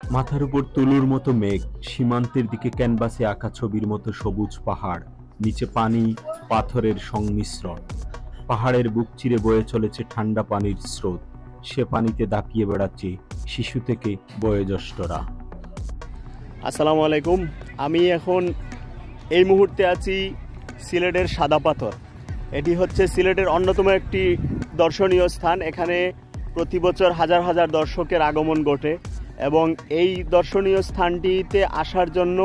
মাথার উপর তুলোর মতো মেঘ, সীমান্তের দিকে ক্যানভাসে আঁকা ছবির মতো সবুজ পাহাড়, নিচে পানি, পাথরের সংমিশ্রণ। পাহাড়ের বুক চিরে বয়ে চলেছে ঠান্ডা পানির স্রোত, সে পানিতে দাপিয়ে বেড়াচ্ছে শিশু থেকে বয়োজ্যেষ্ঠরা। আসসালামু আলাইকুম। আমি এখন এই মুহূর্তে আছি সিলেটের সাদা পাথর। এটি হচ্ছে সিলেটের অন্যতম একটি দর্শনীয় স্থান। এখানে প্রতি বছর হাজার হাজার দর্শকের আগমন ঘটে এবং এই দর্শনীয় স্থানটিতে আসার জন্য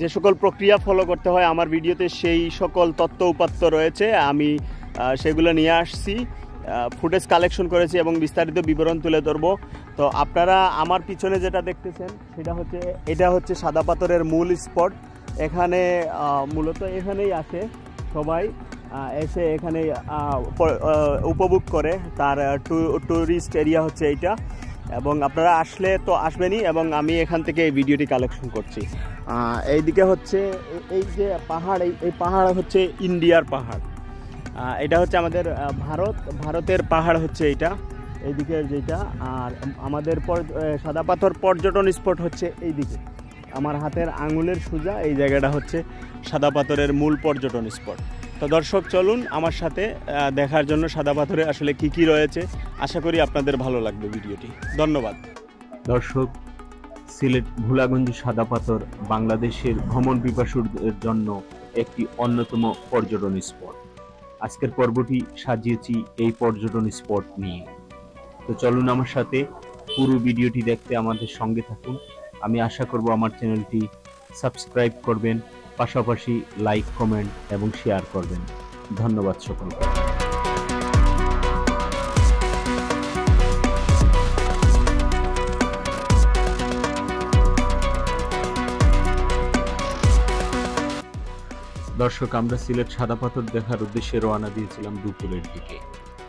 যে সকল প্রক্রিয়া ফলো করতে হয় আমার ভিডিওতে সেই সকল তথ্য উপাত্ত রয়েছে। আমি সেগুলো নিয়ে আসছি, ফুটেজ কালেকশন করেছি এবং বিস্তারিত বিবরণ তুলে ধরবো। তো আপনারা আমার পিছনে যেটা দেখতেছেন এটা হচ্ছে সাদা পাথরের মূল স্পট। এখানে মূলত এখানেই আসে সবাই, এসে এখানে উপভোগ করে। তার ট্যুরিস্ট এরিয়া হচ্ছে এইটা এবং আপনারা আসলে তো আসবেনই এবং আমি এখান থেকে এই ভিডিওটি কালেকশন করছি। এইদিকে হচ্ছে এই যে পাহাড়, এই পাহাড় হচ্ছে ইন্ডিয়ার পাহাড়। এটা হচ্ছে আমাদের ভারতের পাহাড় হচ্ছে এইটা, এইদিকে যেটা। আর আমাদের সাদা পাথর পর্যটন স্পট হচ্ছে এইদিকে, আমার হাতের আঙুলের সোজা এই জায়গাটা হচ্ছে সাদা পাথরের মূল পর্যটন স্পট। তো দর্শক চলুন আমার সাথে দেখার জন্য সাদা পাথরে আসলে কি কি রয়েছে। আশা করি আপনাদের ভালো লাগবে ভিডিওটি। ধন্যবাদ। দর্শক, সিলেট ভোলাগঞ্জ সাদা পাথর বাংলাদেশের ভ্রমণ পিপাসুদের জন্য একটি অন্যতম পর্যটন স্পট। আজকের পর্বটি সাজিয়েছি এই পর্যটন স্পট নিয়ে। তো চলুন আমার সাথে পুরো ভিডিওটি দেখতে আমাদের সঙ্গে থাকুন। আমি আশা করব আমার চ্যানেলটি সাবস্ক্রাইব করবেন, পাশাপাশি লাইক, কমেন্ট এবং শেয়ার করবেন। ধন্যবাদ সকলকে। দর্শক, আমরা সিলেট সাদা পাথর দেখার উদ্দেশ্যে রওনা দিয়েছিলাম দুপুরের দিকে।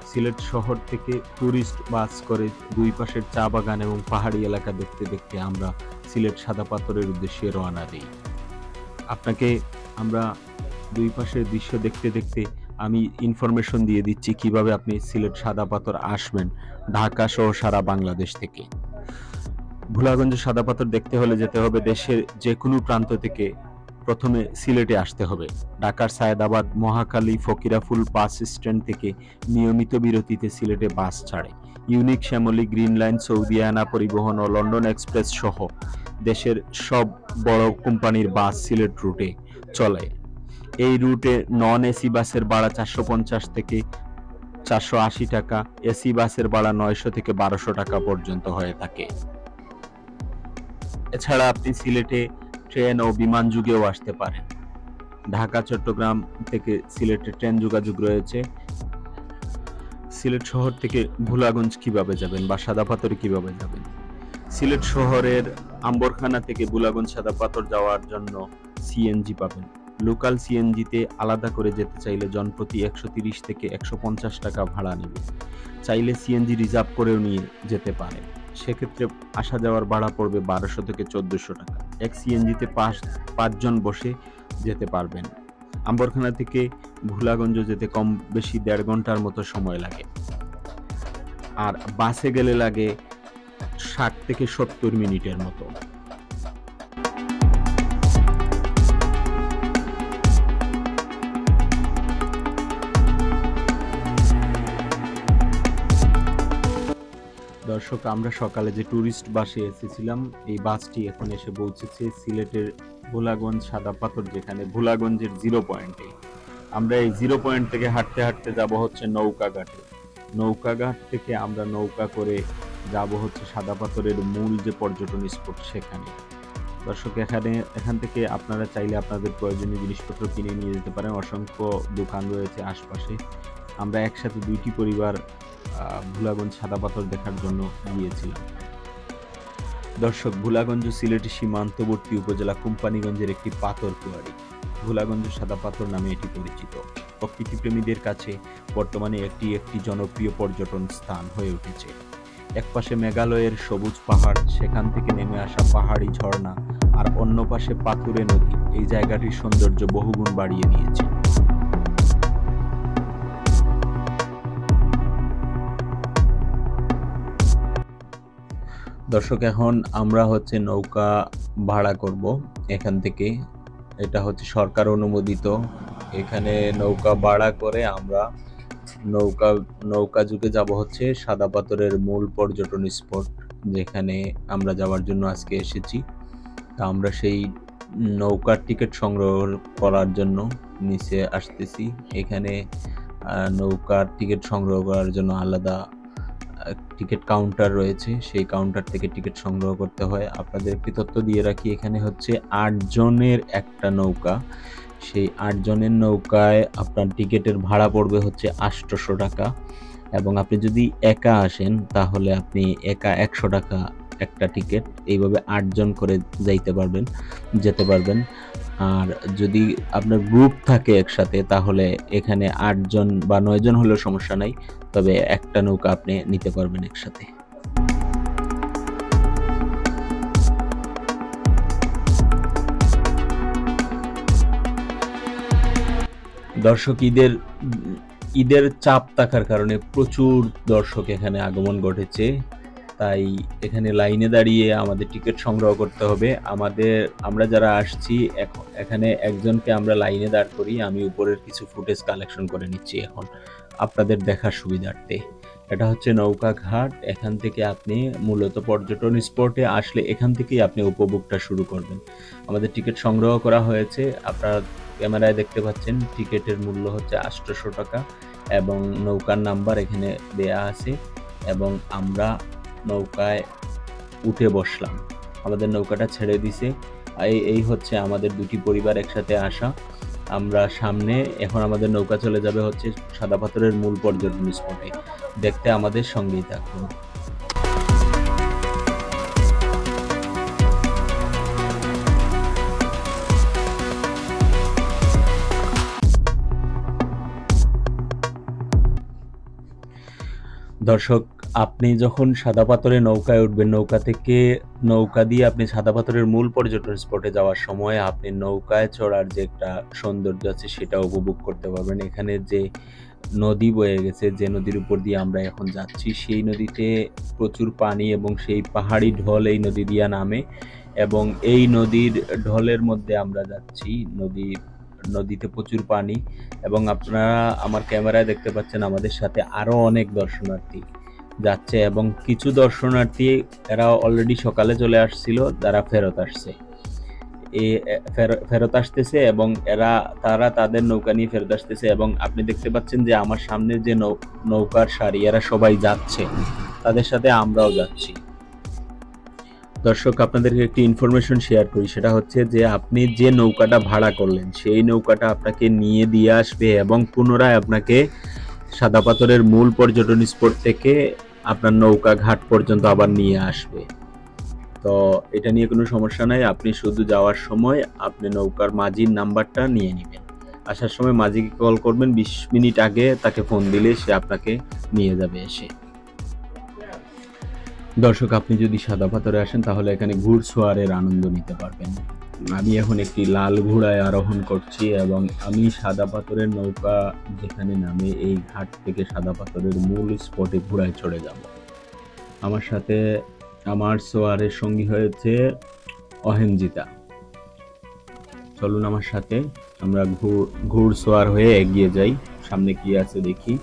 সিলেট শহর থেকে ট্যুরিস্ট বাস করে দুই পাশের চা বাগান এবং পাহাড়ি এলাকা দেখতে দেখতে আমরা সিলেট সাদা পাথরের উদ্দেশ্যে রওনা দিই। আপনাকে আমরা দুই পাশের দৃশ্য দেখতে দেখতে আমি ইনফরমেশন দিয়ে দিচ্ছি কিভাবে আপনি সিলেট সাদা পাথর আসবেন ঢাকা সহ সারা বাংলাদেশ থেকে। ভোলাগঞ্জ সাদা পাথর দেখতে হলে যেতে হবে দেশের যে কোনো প্রান্ত থেকে। প্রথমে সিলেটে আসতে হবে। ঢাকার সায়েদাবাদ, মহাখালী, ফকিরাফুল বাস স্ট্যান্ড থেকে নিয়মিত বিরতিতে সিলেটে বাস ছাড়ে। ইউনিক, শ্যামলী, গ্রিন লাইন, সৌদিয়ানা পরিবহন ও লন্ডন এক্সপ্রেস সহ দেশের সব বড় কোম্পানির বাস সিলেট রুটে চলে। এই রুটে নন এসি বাসের ভাড়া 450 থেকে 480 টাকা, এসি বাসের ভাড়া 900 থেকে 1200 টাকা পর্যন্ত হয়ে থাকে। এছাড়া আপনি সিলেটে ট্রেন ও বিমান যুগেও আসতে পারেন। ঢাকা, চট্টগ্রাম থেকে সিলেটে ট্রেন যোগাযোগ রয়েছে। সিলেট শহর থেকে ভোলাগঞ্জ কিভাবে যাবেন বা সাদা পাথরে কিভাবে যাবেন? সিলেট শহরের আম্বরখানা থেকে ভোলাগঞ্জ সাদা পাথর যাওয়ার জন্য সিএনজি পাবেন। লোকাল সিএনজিতে আলাদা করে যেতে চাইলে জনপ্রতি 130 থেকে 150 টাকা ভাড়া নেবে। চাইলে সিএনজি রিজার্ভ করেও নিয়ে যেতে পারেন। সেক্ষেত্রে আসা যাওয়ার ভাড়া পড়বে 1200 থেকে 1400 টাকা। এক সিএনজিতে 5 জন বসে যেতে পারবেন। আম্বরখানা থেকে ভোলাগঞ্জ যেতে কম বেশি 1.5 ঘন্টার মতো সময় লাগে, আর বাসে গেলে লাগে 60 থেকে 70 মিনিটের মতো। দর্শক, আমরা সকালে যে ট্যুরিস্ট বাসে এসেছিলাম এই বাসটি এখন এসে পৌঁছেছে সিলেটের ভোলাগঞ্জ সাদা পাথর, যেখানে ভোলাগঞ্জের 0 পয়েন্টে। আমরা এই 0 পয়েন্ট থেকে হাঁটতে হাঁটতে যাব হচ্ছে নৌকাঘাটে। নৌকাঘাট থেকে আমরা নৌকা করে যাব হচ্ছে সাদা পাথরের মূল যে পর্যটন স্পট সেখানে। দর্শক, এখান থেকে আপনারা চাইলে আপনাদের প্রয়োজনীয় জিনিসপত্র কিনে নিয়ে যেতে পারেন। অসংখ্য দোকান রয়েছে আশপাশে। আমরা একসাথে 2টি পরিবার ভোলাগঞ্জ সাদা পাথর দেখার জন্য গিয়েছিলাম। দর্শক, ভোলাগঞ্জ সিলেটের সীমান্তবর্তী উপজেলা কোম্পানিগঞ্জের একটি পাথর কুয়ারি। ভোলাগঞ্জ সাদা পাথর নামে এটি পরিচিত। প্রকৃতিপ্রেমীদের কাছে বর্তমানে একটি জনপ্রিয় পর্যটন স্থান হয়ে উঠেছে। একপাশে মেঘালয়ের সবুজ পাহাড়, সেখান থেকে নেমে আসা পাহাড়ি ঝর্ণা, আর অন্য পাশে পাথুরে নদী এই জায়গাটির সৌন্দর্য বহুগুণ বাড়িয়ে দিয়েছে। দর্শক, এখন আমরা হচ্ছে নৌকা ভাড়া করব এখান থেকে। এটা হচ্ছে সরকার অনুমোদিত। এখানে নৌকা ভাড়া করে আমরা নৌকা যুগে যাব হচ্ছে সাদা পাথরের মূল পর্যটন স্পট, যেখানে আমরা যাওয়ার জন্য আজকে এসেছি। তা আমরা সেই নৌকার টিকিট সংগ্রহ করার জন্য নিচে আসতেছি। এখানে নৌকার টিকিট সংগ্রহ করার জন্য আলাদা টিকিট কাউন্টার রয়েছে, সেই কাউন্টার থেকে টিকিট সংগ্রহ করতে হয়। আপনাদের একটি তথ্য দিয়ে রাখি, এখানে হচ্ছে 8 জনের একটা নৌকা। সেই 8 জনের নৌকায় আপনার টিকিটের ভাড়া পড়বে হচ্ছে 800 টাকা, এবং আপনি যদি একা আসেন তাহলে আপনি একা 100 টাকা একটা টিকিট। এইভাবে 8 জন করে যেতে পারবেন। আর যদি আপনার গ্রুপ থাকে একসাথে, তাহলে এখানে 8 জন বা 9 জন হলেও সমস্যা নাই, তবে একটা নৌকা আপনি নিতে পারবেন একসাথে। দর্শক, ঈদের চাপ থাকার কারণে প্রচুর দর্শক এখানে আগমন ঘটেছে, তাই এখানে লাইনে দাঁড়িয়ে আমাদের টিকিট সংগ্রহ করতে হবে। আমরা যারা আসছি এখানে একজনকে আমরা লাইনে দাঁড় করি। আমি উপরের কিছু ফুটেজ কালেকশন করে নিচ্ছি এখন আপনাদের দেখার সুবিধার্থে। এটা হচ্ছে নৌকা ঘাট। এখান থেকে আপনি মূলত পর্যটন স্পটে আসলে এখান থেকেই আপনি উপভোগটা শুরু করবেন। আমাদের টিকিট সংগ্রহ করা হয়েছে, আপনারা ক্যামেরায় দেখতে পাচ্ছেন। টিকিটের মূল্য হচ্ছে 800 টাকা এবং নৌকার নাম্বার এখানে দেয়া আছে, এবং আমরা নৌকায় উঠে বসলাম। আমাদের নৌকাটা ছেড়ে দিছে। এই হচ্ছে আমাদের দুটি পরিবার একসাথে আসা। আমরা সামনে এখন আমাদের নৌকা চলে যাবে হচ্ছে সাদা পাথরের মূল পর্যটন স্পটে। দেখতে আমাদের সঙ্গেই থাকুন। দর্শক, আপনি যখন সাদা পাথরে নৌকায় উঠবেন, নৌকা দিয়ে আপনি সাদা পাথরের মূল পর্যটন স্পটে যাওয়ার সময় আপনি নৌকায় চড়ার যে একটা সৌন্দর্য আছে সেটা উপভোগ করতে পারবেন। এখানে যে নদী বয়ে গেছে, যে নদীর উপর দিয়ে আমরা এখন যাচ্ছি, সেই নদীতে প্রচুর পানি এবং সেই পাহাড়ি ঢল এই নদী দিয়ে নামে, এবং এই নদীর ঢলের মধ্যে আমরা যাচ্ছি। নদীতে প্রচুর পানি, এবং আপনারা আমার ক্যামেরায় দেখতে পাচ্ছেন আমাদের সাথে আরো অনেক দর্শনার্থী যাচ্ছে, এবং কিছু দর্শনার্থী এরা অলরেডি সকালে চলে আসছিল, তারা ফেরত আসতেছে এবং তারা তাদের নৌকা নিয়ে ফেরত আসতেছে। এবং আপনি দেখতে পাচ্ছেন যে আমার সামনে যে নৌকার সারি, এরা সবাই যাচ্ছে, তাদের সাথে আমরাও যাচ্ছি। দর্শক, আপনাদেরকে একটি ইনফরমেশন শেয়ার করি, সেটা হচ্ছে যে আপনি যে নৌকাটা ভাড়া করলেন সেই নৌকাটা আপনাকে নিয়ে দিয়ে আসবে এবং পুনরায় আপনাকে সাদা পাথরের মূল পর্যটন স্পট থেকে আপনার নৌকা ঘাট পর্যন্ত আবার নিয়ে আসবে। তো এটা নিয়ে কোনো সমস্যা নাই। আপনি শুধু যাওয়ার সময় আপনি নৌকার মাঝির নাম্বারটা নিয়ে নেবেন। আসার সময় মাঝিকে কল করবেন, 20 মিনিট আগে তাকে ফোন দিলে সে আপনাকে নিয়ে যাবে এসে। দর্শক, আপনি যদি সাদা পাথরে আসেন তাহলে এখানে ঘুড়সওয়ারের আনন্দ নিতে পারবেন। আমি এখন একটি লাল ঘোড়ায় আরোহণ করছি এবং আমি সাদা পাথরের নৌকা যেখানে নামে এই ঘাট থেকে সাদা পাথরের মূল স্পটে ঘোড়ায় চড়ে যাব। আমার সাথে আমার সোয়ারের সঙ্গী হয়েছে অহেনজিতা। চলুন আমার সাথে আমরা ঘুড়সওয়ার হয়ে এগিয়ে যাই। সামনে কি আছে দেখি।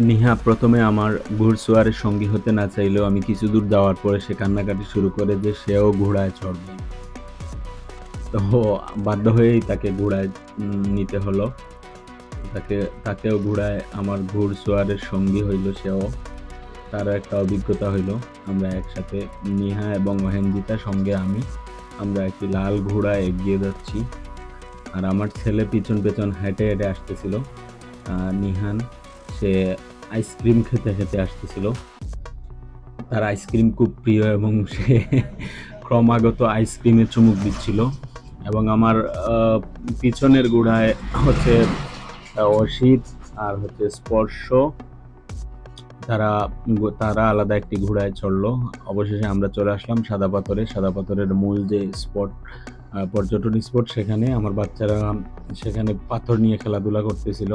নিহা প্রথমে আমার ঘুড়সওয়ারের সঙ্গী হতে না চাইলেও আমি কিছু দূর যাওয়ার পরে সে কান্নাকাটি শুরু করে যে সেও ঘোড়ায় চড়বে। তো বাধ্য হয়েই তাকে ঘোড়ায় নিতে হলো। তাকেও ঘোড়ায় আমার ঘুড়সওয়ারের সঙ্গী হইল, তারও একটা অভিজ্ঞতা হইল। আমরা একসাথে নিহা এবং মহেন্দ্রিতার সঙ্গে আমরা একটি লাল ঘোড়ায় এগিয়ে যাচ্ছি, আর আমার ছেলে পিছন হেঁটে হেঁটে আসতেছিল। নিহান সে আইসক্রিম খেতে খেতে আসতেছিল, তার আইসক্রিম খুব প্রিয় এবং সে ক্রমাগত আইসক্রিমে চুমুক দিচ্ছিল। এবং আমার পিছনের ঘোড়ায় হচ্ছে অসিত আর হচ্ছে স্পর্শ, তারা আলাদা একটি ঘোড়ায় চড়লো। অবশেষে আমরা চলে আসলাম সাদা পাথরের মূল যে স্পট, পর্যটন স্পট, সেখানে আমার বাচ্চারা সেখানে পাথর নিয়ে খেলাধুলা করতেছিল।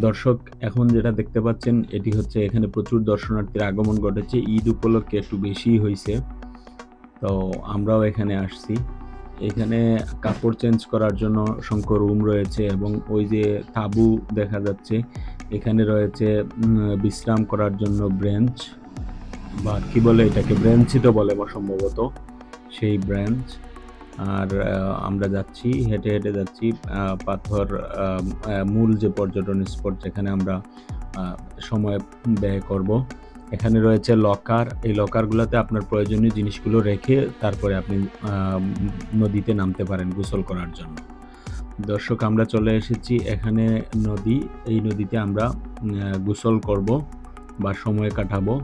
দর্শক, এখন যেটা দেখতে পাচ্ছেন এটি হচ্ছে এখানে প্রচুর দর্শনার্থীর আগমন ঘটেছে। ঈদ উপলক্ষে একটু বেশি হয়েছে, তো আমরাও এখানে আসছি। এখানে কাপড় চেঞ্জ করার জন্য অসংখ্য রুম রয়েছে এবং ওই যে তাঁবু দেখা যাচ্ছে, এখানে রয়েছে বিশ্রাম করার জন্য ব্রেঞ্চ, বা কি বলে এটাকে, ব্রেঞ্চই তো বলে বা সম্ভবত, সেই ব্রেঞ্চ। আর আমরা যাচ্ছি, হেঁটে হেঁটে যাচ্ছি পাথর মূল যে পর্যটন স্পট যেখানে আমরা সময় ব্যয় করব। এখানে রয়েছে লকার, এই লকারগুলোতে আপনার প্রয়োজনীয় জিনিসগুলো রেখে তারপরে আপনি নদীতে নামতে পারেন গোসল করার জন্য। দর্শক, আমরা চলে এসেছি এখানে নদী, এই নদীতে আমরা গোসল করব বা সময় কাটাবো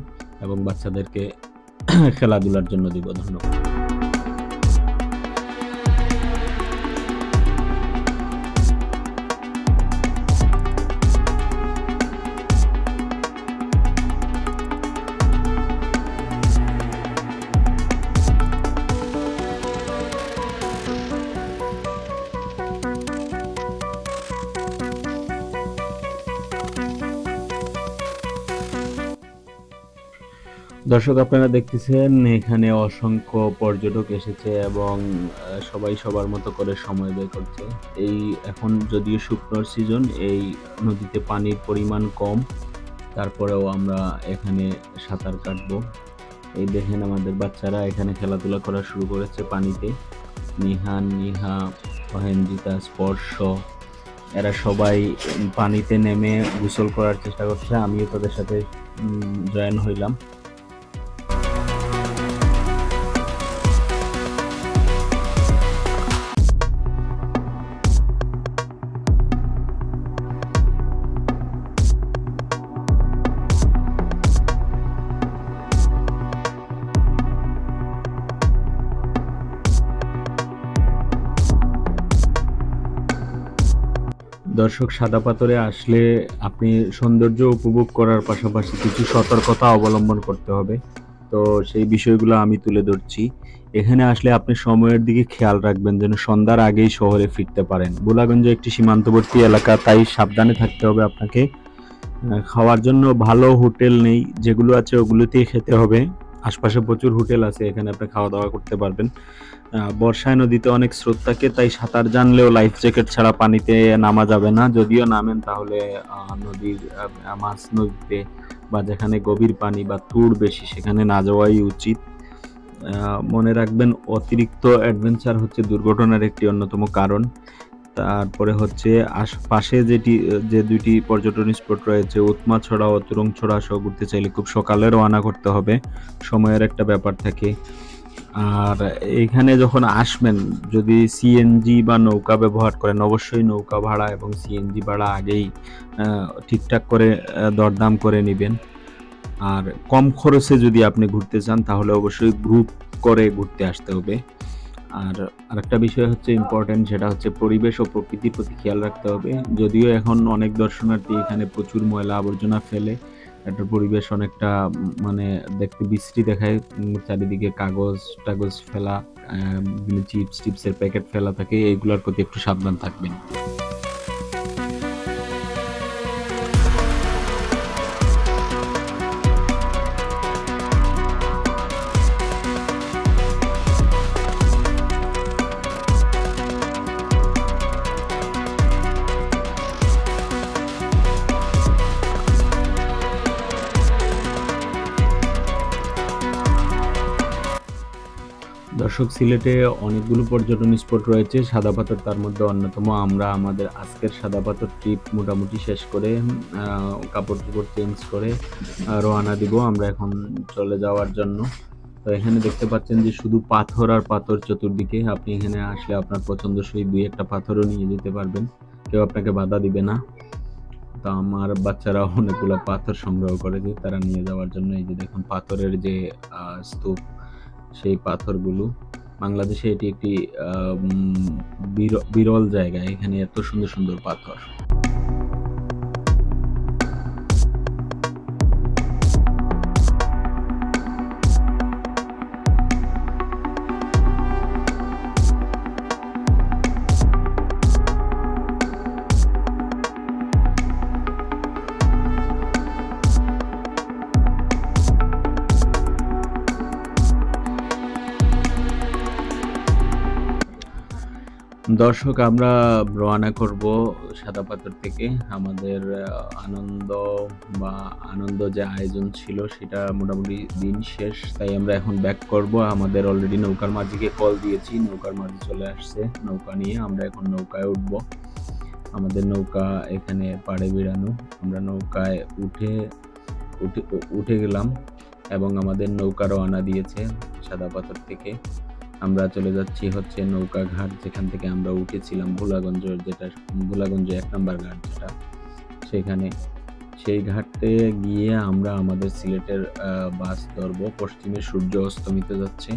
এবং বাচ্চাদেরকে খেলাধুলার জন্য দিব। ধন্যবাদ। দর্শক, আপনারা দেখতেছেন এখানে অসংখ্য পর্যটক এসেছে এবং সবাই সবার মতো করে সময় ব্যয় করছে। এই এখন যদিও শুকনোর সিজন, এই নদীতে পানির পরিমাণ কম, তারপরেও আমরা এখানে সাঁতার কাটবো। এই দেখেন আমাদের বাচ্চারা এখানে খেলাধুলা করা শুরু করেছে পানিতে। নিহান, নিহা, অহেনজিতা, স্পর্শ, এরা সবাই পানিতে নেমে গোসল করার চেষ্টা করছে। আমিও তাদের সাথে জয়েন হইলাম। দর্শক, সাদা পাথরে আসলে আপনি সৌন্দর্য উপভোগ করার পাশাপাশি কিছু সতর্কতা অবলম্বন করতে হবে, তো সেই বিষয়গুলো আমি তুলে ধরছি। এখানে আসলে আপনি সময়ের দিকে খেয়াল রাখবেন যেন সন্ধ্যার আগেই শহরে ফিরতে পারেন। ভোলাগঞ্জ একটি সীমান্তবর্তী এলাকা, তাই সাবধানে থাকতে হবে আপনাকে। খাওয়ার জন্য ভালো হোটেল নেই, যেগুলো আছে ওগুলোতেই খেতে হবে। আশপাশে প্রচুর হোটেল আছে, এখানে আপনি খাওয়া দাওয়া করতে পারবেন। বর্ষায় নদীতে অনেক স্রোত থাকে, তাই সাঁতার জানলেও লাইফ জ্যাকেট ছাড়া পানিতে নামা যাবে না। যদিও নামেন তাহলে নদীর মাছ নদীতে বা যেখানে গভীর পানি বা তুড় বেশি সেখানে না যাওয়াই উচিত। মনে রাখবেন, অতিরিক্ত অ্যাডভেঞ্চার হচ্ছে দুর্ঘটনার একটি অন্যতম কারণ। তারপরে হচ্ছে আশপাশে যে দুইটি পর্যটন স্পট রয়েছে, উৎমাছড়া ও তুরংছড়া সহ ঘুরতে চাইলে খুব সকালে রওনা করতে হবে, সময়ের একটা ব্যাপার থাকে। আর এখানে যখন আসবেন, যদি সিএনজি বা নৌকা ব্যবহার করেন, অবশ্যই নৌকা ভাড়া এবং সিএনজি ভাড়া আগেই ঠিকঠাক করে দরদাম করে নেবেন। আর কম খরচে যদি আপনি ঘুরতে চান তাহলে অবশ্যই গ্রুপ করে ঘুরতে আসতে হবে। আর আরেকটা বিষয় হচ্ছে ইম্পর্টেন্ট, সেটা হচ্ছে পরিবেশ ও প্রকৃতির প্রতি খেয়াল রাখতে হবে। যদিও এখন অনেক দর্শনার্থী এখানে প্রচুর ময়লা আবর্জনা ফেলে, একটা পরিবেশ অনেকটা মানে দেখতে বিশ্রী দেখায়। চারিদিকে কাগজ টাগজ ফেলা, চিপসের প্যাকেট ফেলা থাকে, এইগুলোর প্রতি একটু সাবধান থাকবেন। দর্শক, সিলেটে অনেকগুলো পর্যটন স্পট রয়েছে, সাদা পাথর তার মধ্যে অন্যতম। আমরা আমাদের আজকের সাদা পাথর ট্রিপ মোটামুটি শেষ করে কাপড় চোপড় চেঞ্জ করে রওনা দিব আমরা এখন চলে যাওয়ার জন্য। তো এখানে দেখতে পাচ্ছেন যে শুধু পাথর আর পাথর চতুর্দিকে। আপনি এখানে আসলে আপনার পছন্দসই দুই একটা পাথরও নিয়ে যেতে পারবেন, কেউ আপনাকে বাধা দিবে না। তো আমার বাচ্চারা অনেকগুলো পাথর সংগ্রহ করেছে তারা নিয়ে যাওয়ার জন্য। এই যে দেখুন পাথরের যে স্তূপ, সেই পাথরগুলো। বাংলাদেশে এটি একটি বিরল জায়গা, এখানে এত সুন্দর সুন্দর পাথর। দর্শক, আমরা রওনা করব সাদা পাথর থেকে। আমাদের আনন্দ যে আয়োজন ছিল সেটা মোটামুটি দিন শেষ, তাই আমরা এখন ব্যাক করব। আমাদের অলরেডি নৌকার মাঝিকে কল দিয়েছি, নৌকার মাঝি চলে আসছে নৌকা নিয়ে। আমরা এখন নৌকায় উঠব। আমাদের নৌকা এখানে পাড়ে বেড়ানো। আমরা নৌকায় উঠে গেলাম এবং আমাদের নৌকা রওনা দিয়েছে সাদা পাথর থেকে। আমরা চলে যাচ্ছি হচ্ছে নৌকা ঘাট, যেখান থেকে আমরা উঠেছিলাম ভোলাগঞ্জ 1 নম্বর ঘাট যেটা, সেখানে। সেই ঘাটে গিয়ে আমরা আমাদের সিলেটের বাস ধরবো। পশ্চিমে সূর্য অস্তমিত যাচ্ছে,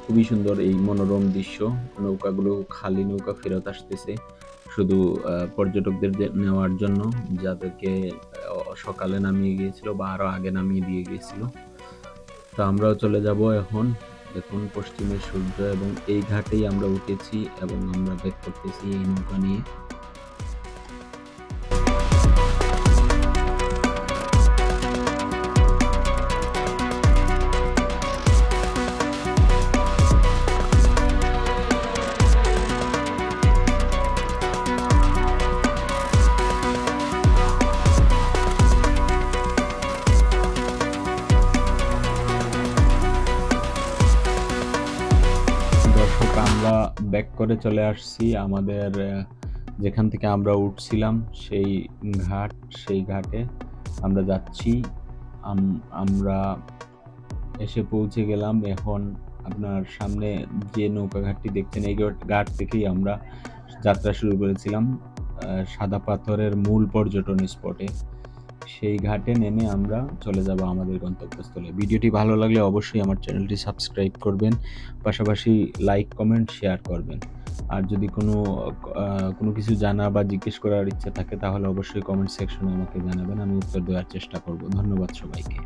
খুবই সুন্দর এই মনোরম দৃশ্য। নৌকাগুলো খালি নৌকা ফেরত আসতেছে শুধু পর্যটকদের নেওয়ার জন্য, যাদেরকে সকালে নামিয়ে গিয়েছিল বা আরো আগে নামিয়ে দিয়ে গিয়েছিল। তো আমরাও চলে যাব এখন। দেখুন পশ্চিমের সূর্য, এবং এই ঘাটেই আমরা উঠেছি এবং আমরা ব্যাক করতেছি এই নৌকা নিয়ে। দর্শক, আমরা ব্যাক করে চলে আসছি আমাদের যেখান থেকে আমরা উঠছিলাম সেই ঘাটে আমরা যাচ্ছি। আমরা এসে পৌঁছে গেলাম। এখন আপনার সামনে যে নৌকা ঘাটটি দেখছেন, এই ঘাট থেকেই আমরা যাত্রা শুরু করেছিলাম সাদা পাথরের মূল পর্যটন স্পটে। সেই ঘাটে নেমে আমরা চলে যাব আমাদের গন্তব্যস্থলে। ভিডিওটি ভালো লাগলে অবশ্যই আমার চ্যানেলটি সাবস্ক্রাইব করবেন, পাশাপাশি লাইক, কমেন্ট, শেয়ার করবেন। আর যদি কোনো কিছু জানা বা জিজ্ঞেস করার ইচ্ছা থাকে তাহলে অবশ্যই কমেন্ট সেকশনে আমাকে জানাবেন, আমি উত্তর দেওয়ার চেষ্টা করব। ধন্যবাদ সবাইকে।